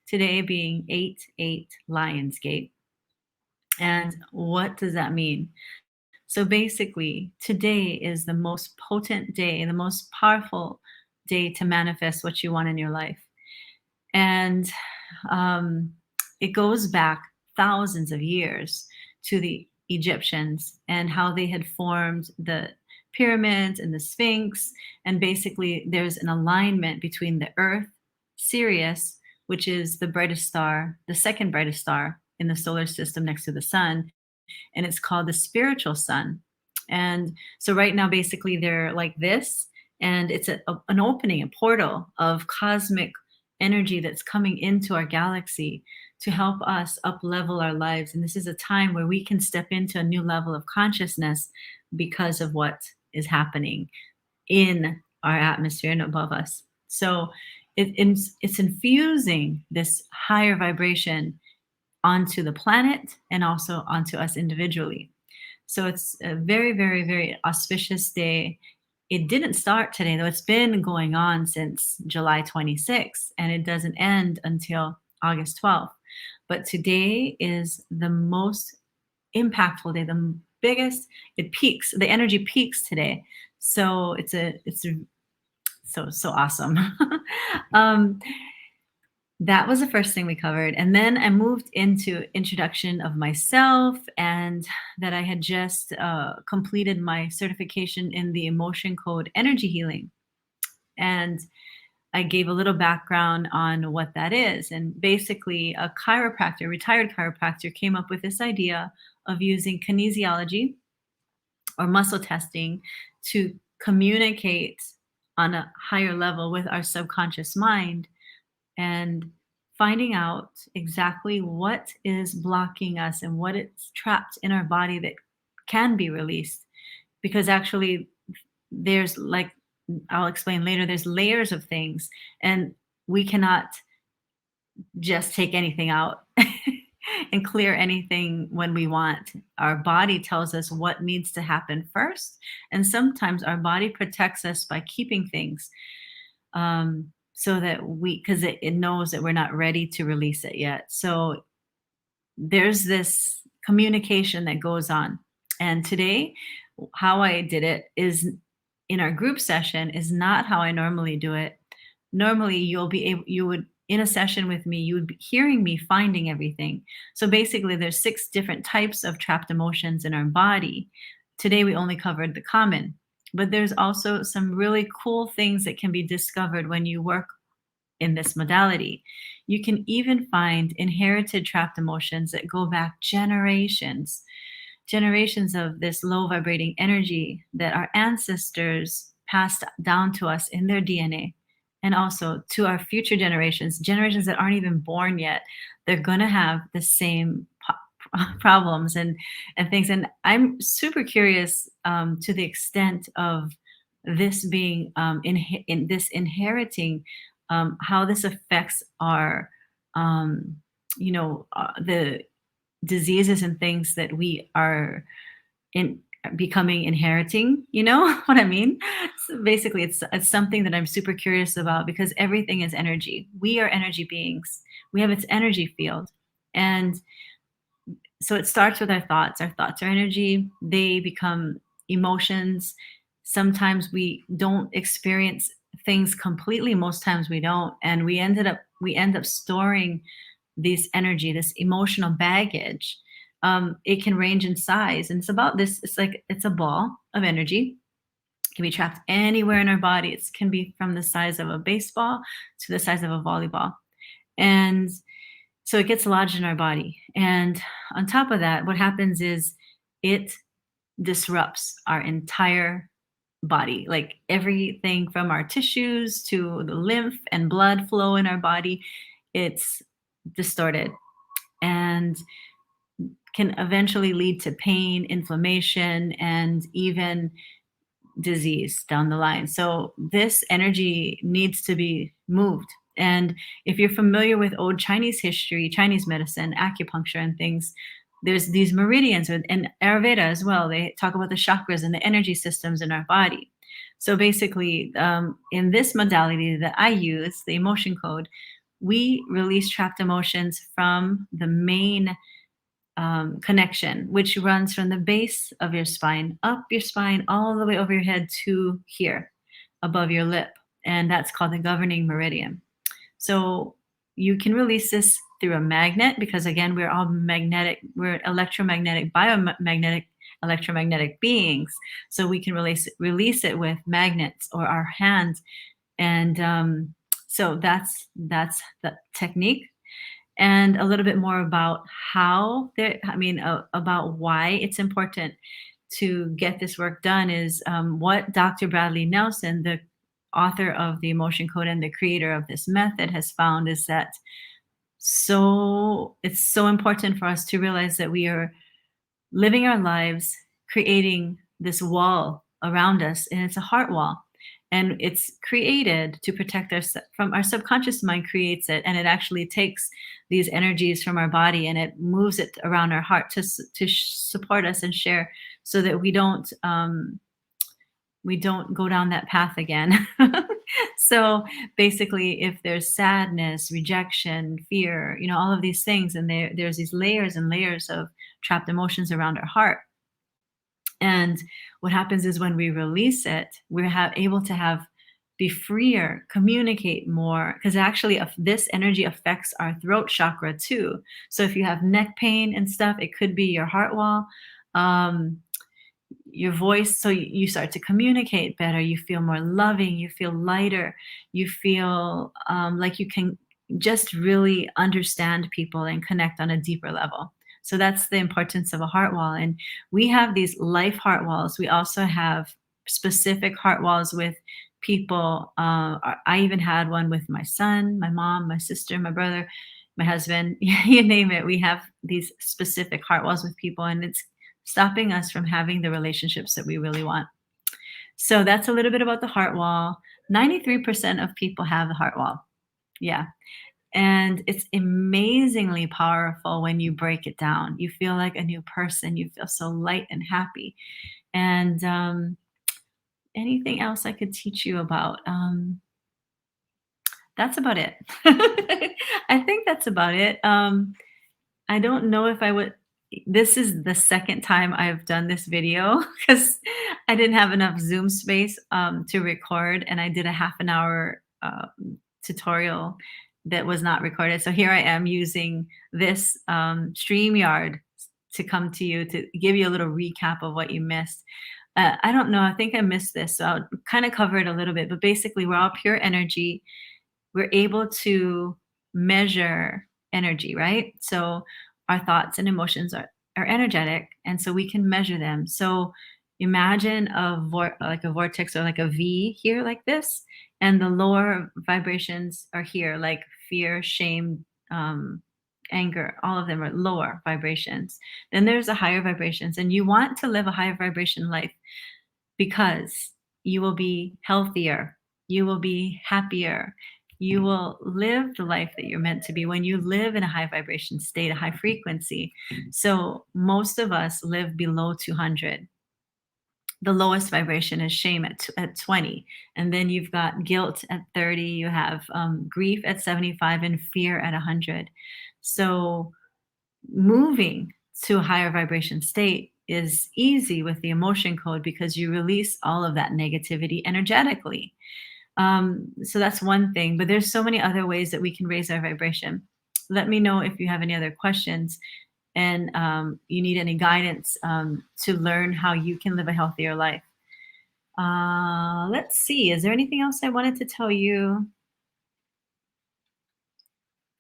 today being 8/8 Lionsgate. And what does that mean? So basically, today is the most potent day, the most powerful day to manifest what you want in your life. And um, it goes back thousands of years to the Egyptians and how they had formed the pyramids and the Sphinx. And basically, there's an alignment between the Earth, Sirius, which is the brightest star, the second brightest star in the solar system next to the sun, and it's called the spiritual sun. And so right now, basically, they're like this, and it's an opening, a portal of cosmic energy that's coming into our galaxy to help us up level our lives. And this is a time where we can step into a new level of consciousness because of what is happening in our atmosphere and above us. So it's infusing this higher vibration onto the planet and also onto us individually. So it's a very, very, very auspicious day. It didn't start today, though. It's been going on since July 26th, and it doesn't end until August 12th. But today is the most impactful day, the biggest. It peaks. The energy peaks today. So so awesome. um, that was the first thing we covered. And then I moved into introduction of myself, and that I had just completed my certification in the emotion code energy healing. And I gave a little background on what that is. And basically, a chiropractor, retired chiropractor, came up with this idea of using kinesiology or muscle testing to communicate on a higher level with our subconscious mind and finding out exactly what is blocking us and what is trapped in our body that can be released. Because actually, there's like, I'll explain later, there's layers of things, and we cannot just take anything out and clear anything when we want. Our body tells us what needs to happen first. And sometimes our body protects us by keeping things. So that because it knows that we're not ready to release it yet. So there's this communication that goes on. And today, how I did it is in our group session is not how I normally do it. Normally, you would, in a session with me, you would be hearing me finding everything. So basically, there's 6 different types of trapped emotions in our body. Today, we only covered the common. But there's also some really cool things that can be discovered when you work in this modality. You can even find inherited trapped emotions that go back generations of this low vibrating energy that our ancestors passed down to us in their DNA, and also to our future generations that aren't even born yet. They're going to have the same problems and things. And I'm super curious to the extent of this being in this inheriting, how this affects our the diseases and things that we are in becoming inheriting. You know what I mean? So basically, it's something that I'm super curious about, because everything is energy. We are energy beings. We have its energy field. And so it starts with our thoughts. Our thoughts are energy. They become emotions. Sometimes we don't experience things completely. Most times we don't. And we end up storing this energy, this emotional baggage. It can range in size. And it's about this, it's a ball of energy. It can be trapped anywhere in our body. It can be from the size of a baseball to the size of a volleyball. And so it gets lodged in our body. And on top of that, what happens is it disrupts our entire body, like everything from our tissues to the lymph and blood flow in our body. It's distorted and can eventually lead to pain, inflammation, and even disease down the line. So this energy needs to be moved. And if you're familiar with old Chinese history, Chinese medicine, acupuncture and things, there's these meridians, and Ayurveda as well. They talk about the chakras and the energy systems in our body. So basically, in this modality that I use, the emotion code, we release trapped emotions from the main connection, which runs from the base of your spine, up your spine, all the way over your head to here, above your lip. And that's called the governing meridian. So you can release this through a magnet because, again, we're all magnetic, we're electromagnetic, biomagnetic, electromagnetic beings. So we can release it with magnets or our hands. And so that's the technique, and a little bit more about how there, I mean, about why it's important to get this work done is what Dr. Bradley Nelson, the author of the emotion code and the creator of this method, has found is that it's so important for us to realize that we are living our lives creating this wall around us, and it's a heart wall, and it's created to protect us from our subconscious mind creates it, and it actually takes these energies from our body and it moves it around our heart to support us and share, so that we don't go down that path again. So basically, if there's sadness, rejection, fear, all of these things, and there's these layers and layers of trapped emotions around our heart. And what happens is when we release it, we're able to be freer, communicate more, because actually this energy affects our throat chakra too. So if you have neck pain and stuff, it could be your heart wall. Your voice, so you start to communicate better, you feel more loving, you feel lighter, you feel like you can just really understand people and connect on a deeper level. So that's the importance of a heart wall. And we have these life heart walls. We also have specific heart walls with people. I even had one with my son, my mom, my sister, my brother, my husband, you name it. We have these specific heart walls with people, and it's stopping us from having the relationships that we really want. So that's a little bit about the heart wall. 93% of people have the heart wall. Yeah. And it's amazingly powerful when you break it down. You feel like a new person. You feel so light and happy. And anything else I could teach you about? That's about it. I think that's about it. I don't know if I would. This is the second time I've done this video because I didn't have enough Zoom space to record, and I did a half an hour tutorial that was not recorded. So here I am using this StreamYard to come to you to give you a little recap of what you missed. I don't know. I think I missed this, so I'll kind of cover it a little bit. But basically, we're all pure energy. We're able to measure energy, right? So our thoughts and emotions are energetic, and so we can measure them. So imagine like a vortex or like a V here, like this, and the lower vibrations are here, like fear, shame, anger. All of them are lower vibrations. Then there's the higher vibrations, and you want to live a higher vibration life because you will be healthier, you will be happier, you will live the life that you're meant to be when you live in a high vibration state, a high frequency. So most of us live below 200. The lowest vibration is shame at 20. And then you've got guilt at 30. You have grief at 75 and fear at 100. So moving to a higher vibration state is easy with the emotion code because you release all of that negativity energetically. So that's one thing, but there's so many other ways that we can raise our vibration. Let me know if you have any other questions and you need any guidance to learn how you can live a healthier life. Let's see. Is there anything else I wanted to tell you?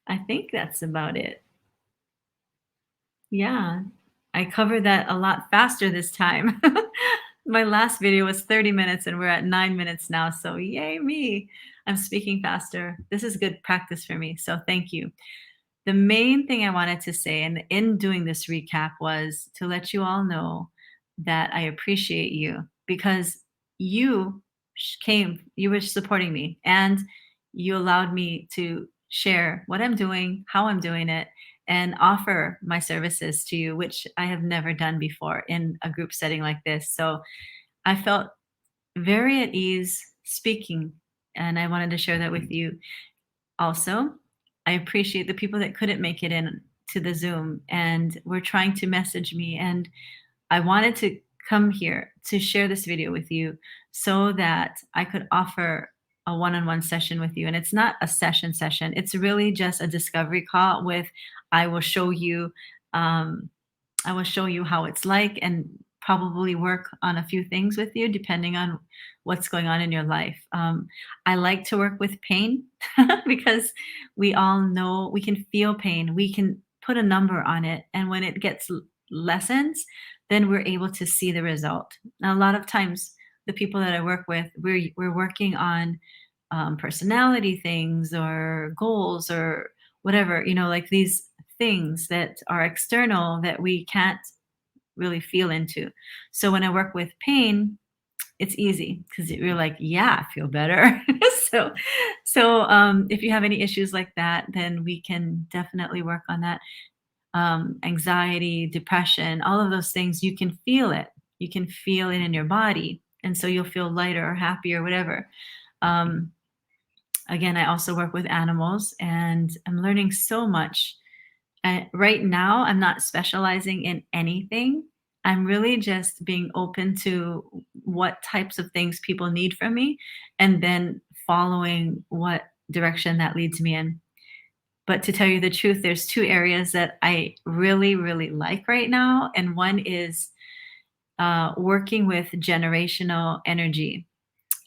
I think that's about it. Yeah, I covered that a lot faster this time. My last video was 30 minutes and we're at 9 minutes now. So yay me. I'm speaking faster. This is good practice for me. So thank you. The main thing I wanted to say and in doing this recap was to let you all know that I appreciate you because you were supporting me and you allowed me to share what I'm doing, how I'm doing it, and offer my services to you, which I have never done before in a group setting like this. So I felt very at ease speaking, and I wanted to share that with you also. I appreciate the people that couldn't make it in to the Zoom and were trying to message me. And I wanted to come here to share this video with you so that I could offer a one-on-one session with you. And it's not a session. It's really just a discovery call with I will show you um, I will show you how it's like and probably work on a few things with you depending on what's going on in your life. I like to work with pain because we all know we can feel pain. We can put a number on it. And when it gets lessens, then we're able to see the result. Now, a lot of times, the people that I work with, we're working on personality things or goals or whatever, like these things that are external that we can't really feel into. So when I work with pain, it's easy because you're like, yeah, I feel better. so, so if you have any issues like that, then we can definitely work on that. Anxiety, depression, all of those things, you can feel it. You can feel it in your body, and so you'll feel lighter or happy or whatever. Um, Again, I also work with animals, and I'm learning so much. Right now, I'm not specializing in anything. I'm really just being open to what types of things people need from me and then following what direction that leads me in. But to tell you the truth, there's two areas that I really, really like right now. And one is working with generational energy.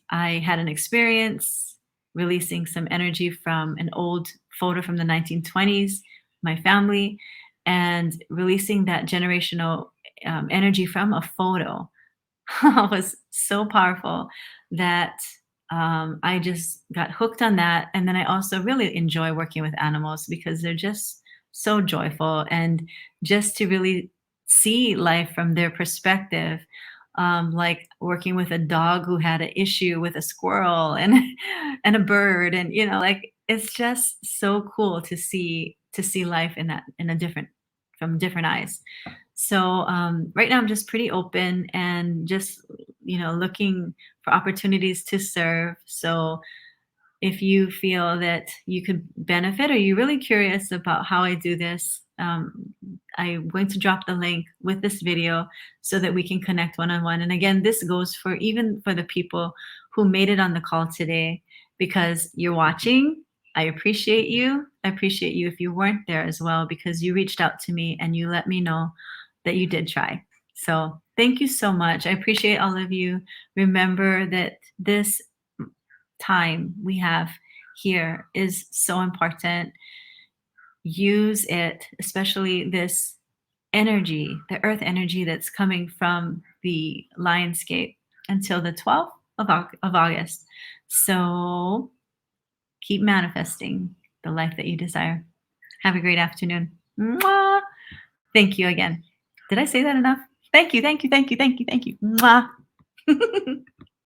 I had an experience releasing some energy from an old photo from the 1920s, my family, and releasing that generational energy from a photo was so powerful that I just got hooked on that. And then I also really enjoy working with animals because they're just so joyful and just to really see life from their perspective. Like working with a dog who had an issue with a squirrel and and a bird, and like it's just so cool to see life in that in a different from different eyes. So right now I'm just pretty open and just looking for opportunities to serve. So if you feel that you could benefit or you're really curious about how I do this, I'm going to drop the link with this video so that we can connect one-on-one. And again, this goes for even for the people who made it on the call today because you're watching. I appreciate you. I appreciate you if you weren't there as well because you reached out to me and you let me know that you did try. So thank you so much. I appreciate all of you. Remember that this time we have here is so important. Use it, especially this energy, the earth energy that's coming from the Lionscape until the 12th of August. So keep manifesting the life that you desire. Have a great afternoon. Mwah! Thank you again. Did I say that enough? Thank you, thank you, thank you, thank you, thank you. Mwah.